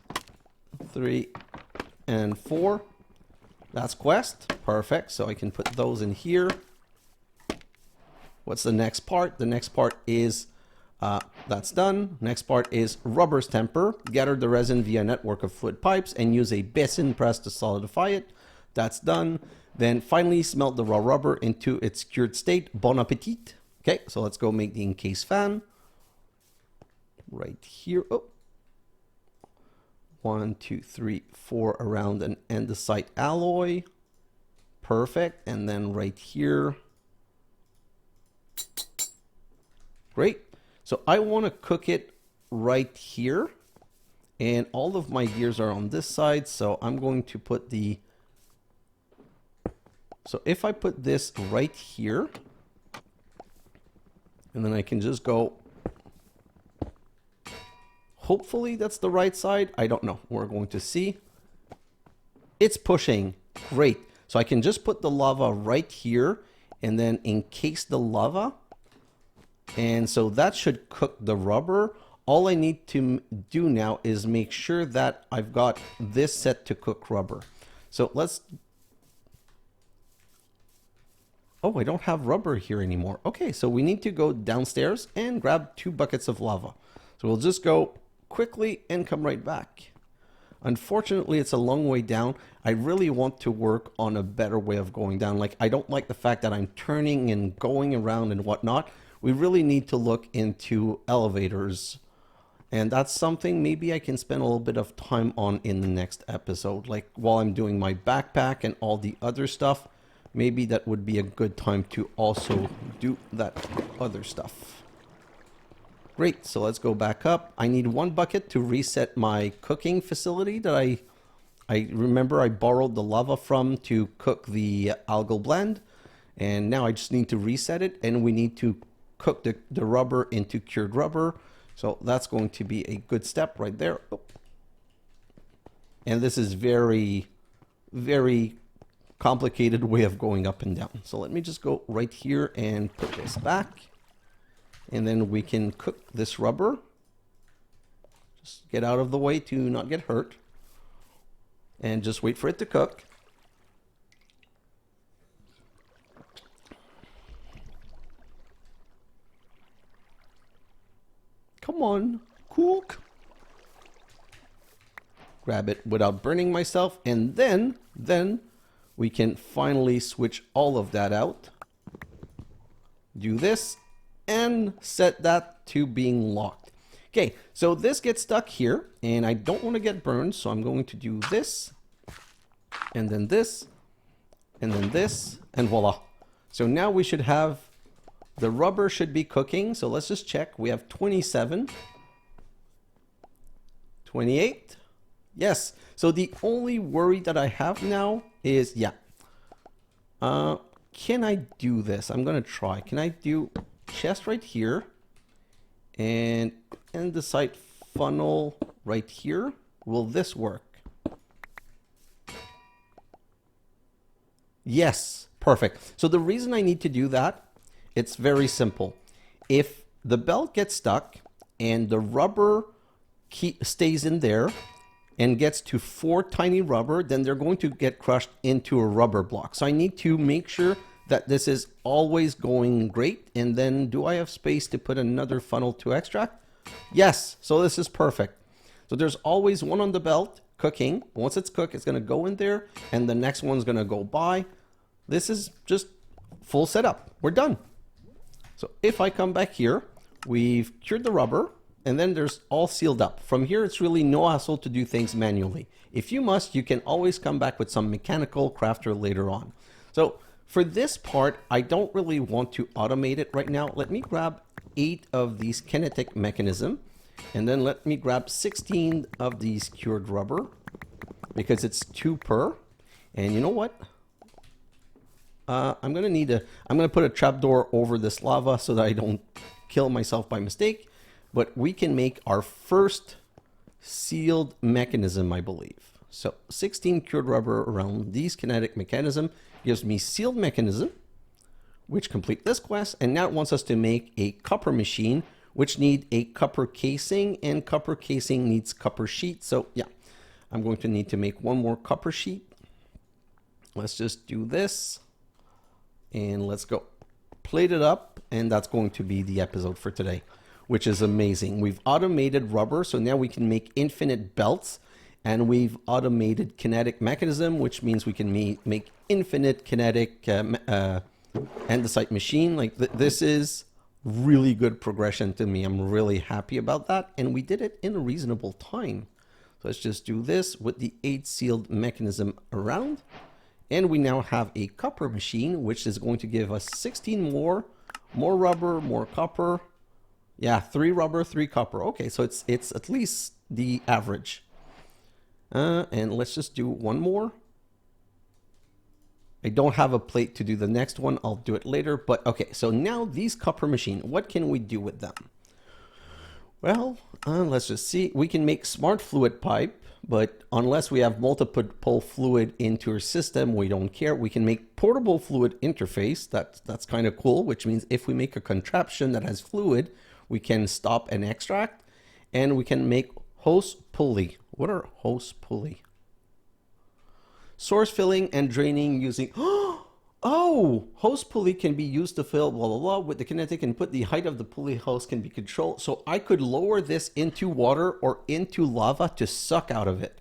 3 and 4. That's quest. Perfect. So I can put those in here. What's the next part? The next part is that's done. Next part is rubber's temper. Gather the resin via a network of fluid pipes and use a basin press to solidify it. That's done. Then finally smelt the raw rubber into its cured state. Bon appetit. Okay, so let's go make the encased fan. Right here. Oh. 1, 2, 3, 4 around an andesite alloy. Perfect. And then right here. Great. So I want to cook it right here. And all of my gears are on this side, so I'm going to put the... So if I put this right here, and then I can just go... Hopefully that's the right side. I don't know. We're going to see. It's pushing. Great. So I can just put the lava right here and then encase the lava. And so that should cook the rubber. All I need to do now is make sure that I've got this set to cook rubber. So let's... Oh, I don't have rubber here anymore. Okay, so we need to go downstairs and grab 2 buckets of lava. So we'll just go quickly and come right back. Unfortunately, it's a long way down. I really want to work on a better way of going down. Like, I don't like the fact that I'm turning and going around and whatnot. We really need to look into elevators. And that's something maybe I can spend a little bit of time on in the next episode. Like, while I'm doing my backpack and all the other stuff, maybe that would be a good time to also do that other stuff. Great, so let's go back up. I need 1 bucket to reset my cooking facility that I remember I borrowed the lava from to cook the algal blend. And now I just need to reset it, and we need to cook the rubber into cured rubber. So that's going to be a good step right there. Oh. And this is very, very complicated way of going up and down. So let me just go right here and put this back. And then we can cook this rubber. Just get out of the way to not get hurt. And just wait for it to cook. Come on, cook. Grab it without burning myself. And then we can finally switch all of that out. Do this. And set that to being locked. Okay, so this gets stuck here, and I don't want to get burned, so I'm going to do this, and then this, and then this, and voila. So now we should have, the rubber should be cooking, so let's just check. We have 27, 28, yes. So the only worry that I have now is, can I do this? I'm going to try. Can I do... chest right here and andesite funnel right here? Will this work? Yes, perfect. So the reason I need to do that, it's very simple. If the belt gets stuck and the rubber stays in there and gets to 4 tiny rubber, then they're going to get crushed into a rubber block. So I need to make sure that this is always going great. And then do I have space to put another funnel to extract? Yes, so this is perfect. So there's always one on the belt cooking. Once it's cooked, it's gonna go in there and the next one's gonna go by. This is just full setup. We're done. So if I come back here, we've cured the rubber and then there's all sealed up. From here, it's really no hassle to do things manually. If you must, you can always come back with some mechanical crafter later on. So for this part, I don't really want to automate it right now. Let me grab 8 of these Kinetic Mechanism, and then let me grab 16 of these cured rubber, because it's 2 per. And you know what? I'm gonna put a trapdoor over this lava so that I don't kill myself by mistake. But we can make our first sealed mechanism, I believe. So 16 cured rubber around these Kinetic Mechanism gives me sealed mechanism, which complete this quest. And now it wants us to make a copper machine, which need a copper casing, and copper casing needs copper sheet. So yeah, I'm going to need to make 1 more copper sheet. Let's just do this and let's go plate it up. And that's going to be the episode for today, which is amazing. We've automated rubber, so now we can make infinite belts. And we've automated Kinetic Mechanism, which means we can make infinite kinetic andesite machine. Like this is really good progression to me. I'm really happy about that. And we did it in a reasonable time. So let's just do this with the 8 sealed mechanism around. And we now have a copper machine, which is going to give us 16 more rubber, more copper. Yeah, 3 rubber, 3 copper. Okay, so it's at least the average. And let's just do one more. I don't have a plate to do the next one. I'll do it later. But okay, so now these copper machine, what can we do with them? Well, let's just see. We can make smart fluid pipe, but unless we have multiple fluid into our system, we don't care. We can make portable fluid interface. That's kind of cool, which means if we make a contraption that has fluid, we can stop and extract. And we can make hose pulley. What are hose pulley? Source filling and draining using... Oh, hose pulley can be used to fill blah, blah, blah with the kinetic input. The height of the pulley hose can be controlled. So I could lower this into water or into lava to suck out of it.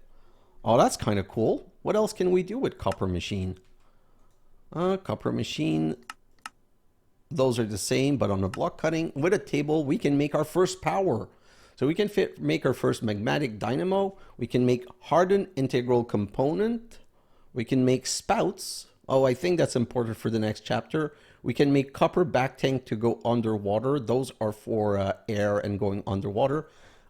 Oh, that's kind of cool. What else can we do with copper machine? Copper machine, those are the same, but on a block cutting. With a table, we can make our first power. So we can make our first magmatic dynamo. We can make hardened integral component. We can make spouts. Oh, I think that's important for the next chapter. We can make copper back tank to go underwater. Those are for air and going underwater.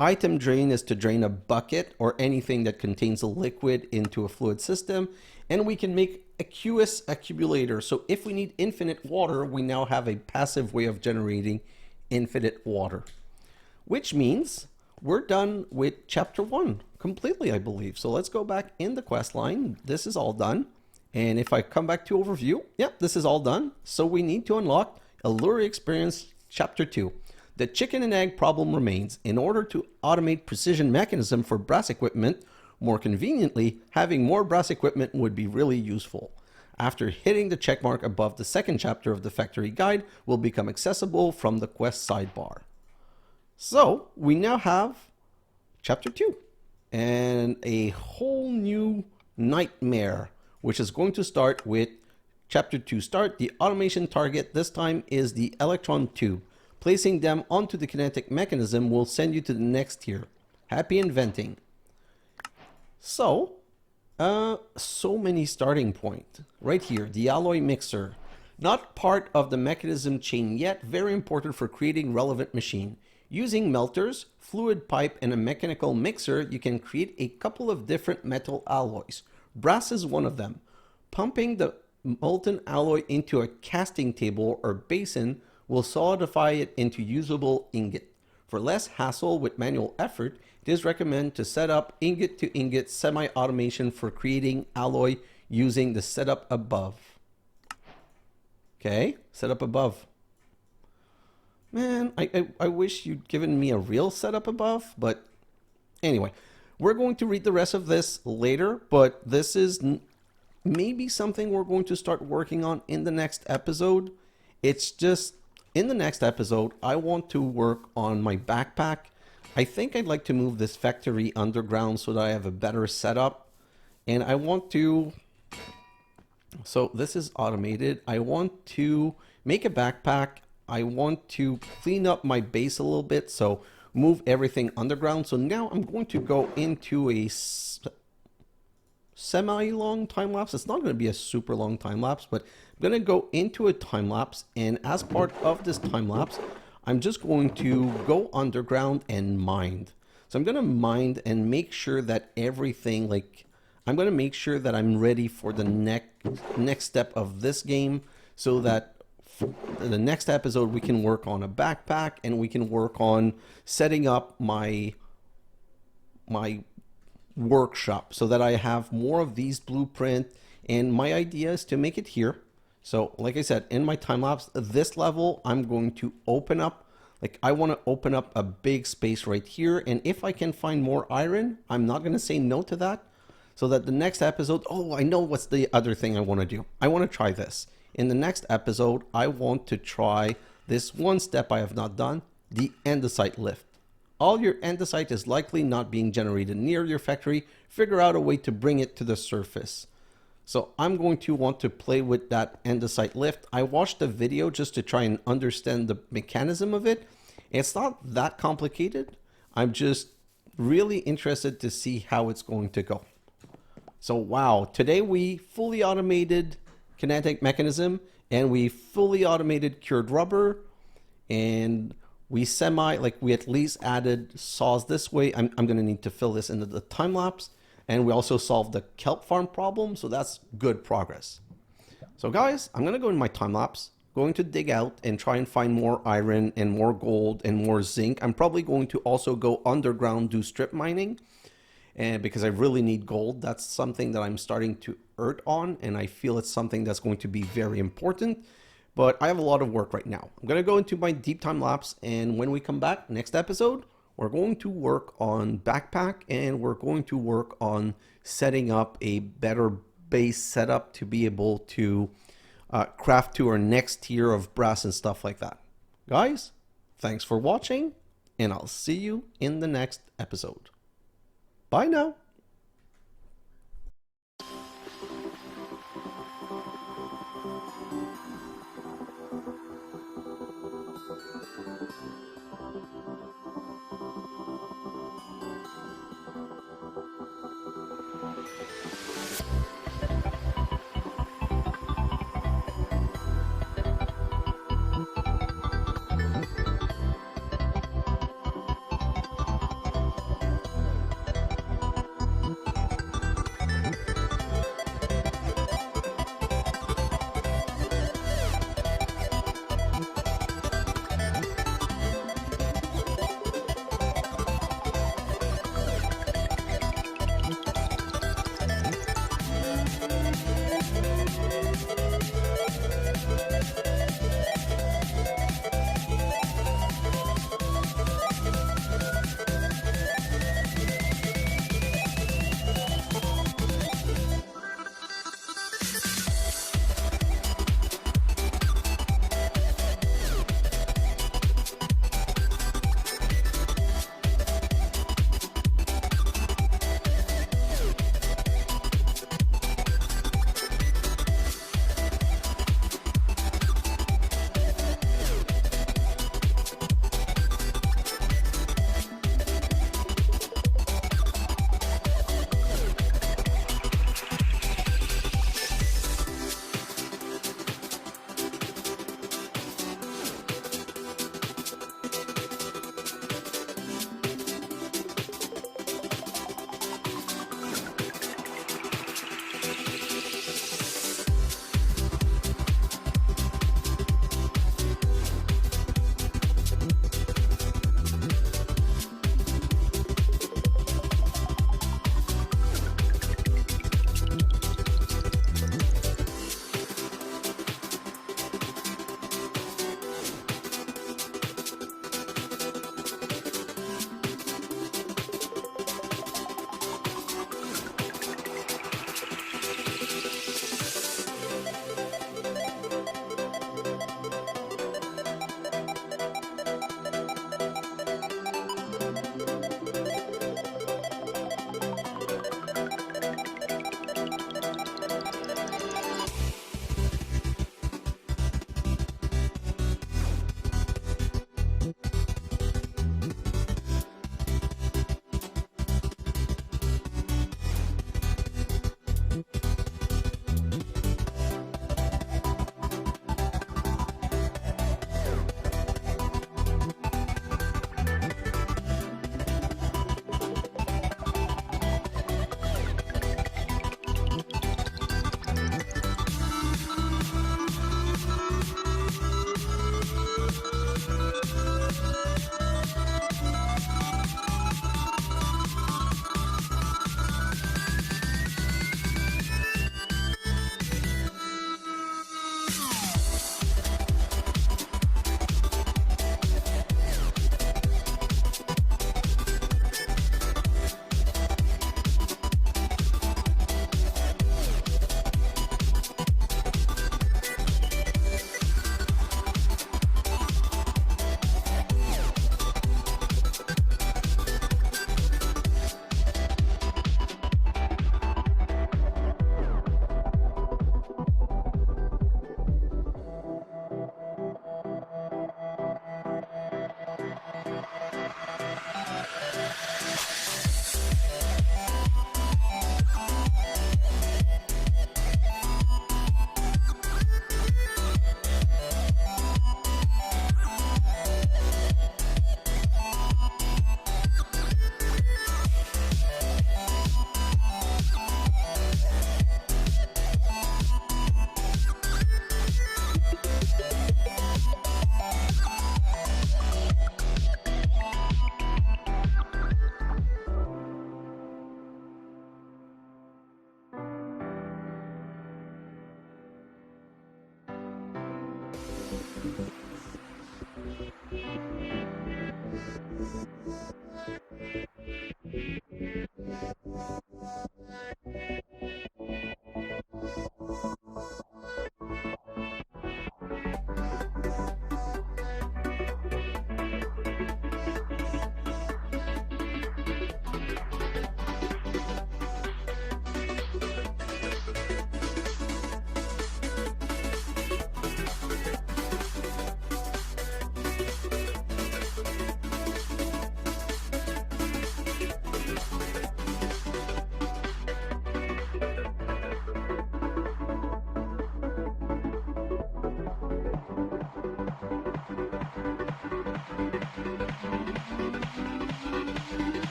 Item drain is to drain a bucket or anything that contains a liquid into a fluid system. And we can make aqueous accumulator. So if we need infinite water, we now have a passive way of generating infinite water. Which means we're done with chapter 1 completely, I believe. So let's go back in the quest line. This is all done. And if I come back to overview, yep, this is all done. So we need to unlock Allure Experience Chapter 2. The chicken and egg problem remains. In order to automate precision mechanism for brass equipment more conveniently, having more brass equipment would be really useful. After hitting the check mark above, the second chapter of the factory guide will become accessible from the quest sidebar. So we now have Chapter 2 and a whole new nightmare, which is going to start with Chapter 2 start. The automation target this time is the electron tube. Placing them onto the kinetic mechanism will send you to the next tier. Happy inventing. So many starting point. Right here, the alloy mixer. Not part of the mechanism chain yet, very important for creating relevant machine. Using melters, fluid pipe, and a mechanical mixer, you can create a couple of different metal alloys. Brass is one of them. Pumping the molten alloy into a casting table or basin will solidify it into usable ingot. For less hassle with manual effort, it is recommended to set up ingot-to-ingot semi-automation for creating alloy using the setup above. Okay, setup above. Man, I wish you'd given me a real setup above, but anyway. We're going to read the rest of this later, but this is maybe something we're going to start working on in the next episode. It's just, in the next episode, I want to work on my backpack. I think I'd like to move this factory underground so that I have a better setup. And I want to, so this is automated. I want to make a backpack. I want to clean up my base a little bit. So move everything underground. So now I'm going to go into a semi-long time lapse. It's not going to be a super long time lapse, but I'm going to go into a time lapse. And as part of this time lapse, I'm just going to go underground and mine. So I'm going to mine and make sure that everything, like, I'm going to make sure that I'm ready for the next step of this game, so that the next episode we can work on a backpack and we can work on setting up my workshop so that I have more of these blueprint. And my idea is to make it here. So like I said, in my time lapse, this level, I'm going to open up, like I want to open up a big space right here. And if I can find more iron, I'm not going to say no to that. So that the next episode, oh, I know what's the other thing I want to do. I want to try this. In the next episode, I want to try this one step I have not done, the andesite lift. All your andesite is likely not being generated near your factory. Figure out a way to bring it to the surface. So I'm going to want to play with that andesite lift. I watched the video just to try and understand the mechanism of it. It's not that complicated. I'm just really interested to see how it's going to go. So wow, today we fully automated Kinetic Mechanism, and we fully automated cured rubber, and we at least added saws this way. I'm going to need to fill this into the time lapse. And we also solved the kelp farm problem. So that's good progress. So guys, I'm going to go in my time lapse, going to dig out and try and find more iron and more gold and more zinc. I'm probably going to also go underground, do strip mining. And because I really need gold, that's something that I'm starting to earn on. And I feel it's something that's going to be very important. But I have a lot of work right now. I'm going to go into my deep time lapse, and when we come back next episode, we're going to work on backpack, and we're going to work on setting up a better base setup to be able to craft to our next tier of brass and stuff like that. Guys, thanks for watching, and I'll see you in the next episode. Bye now.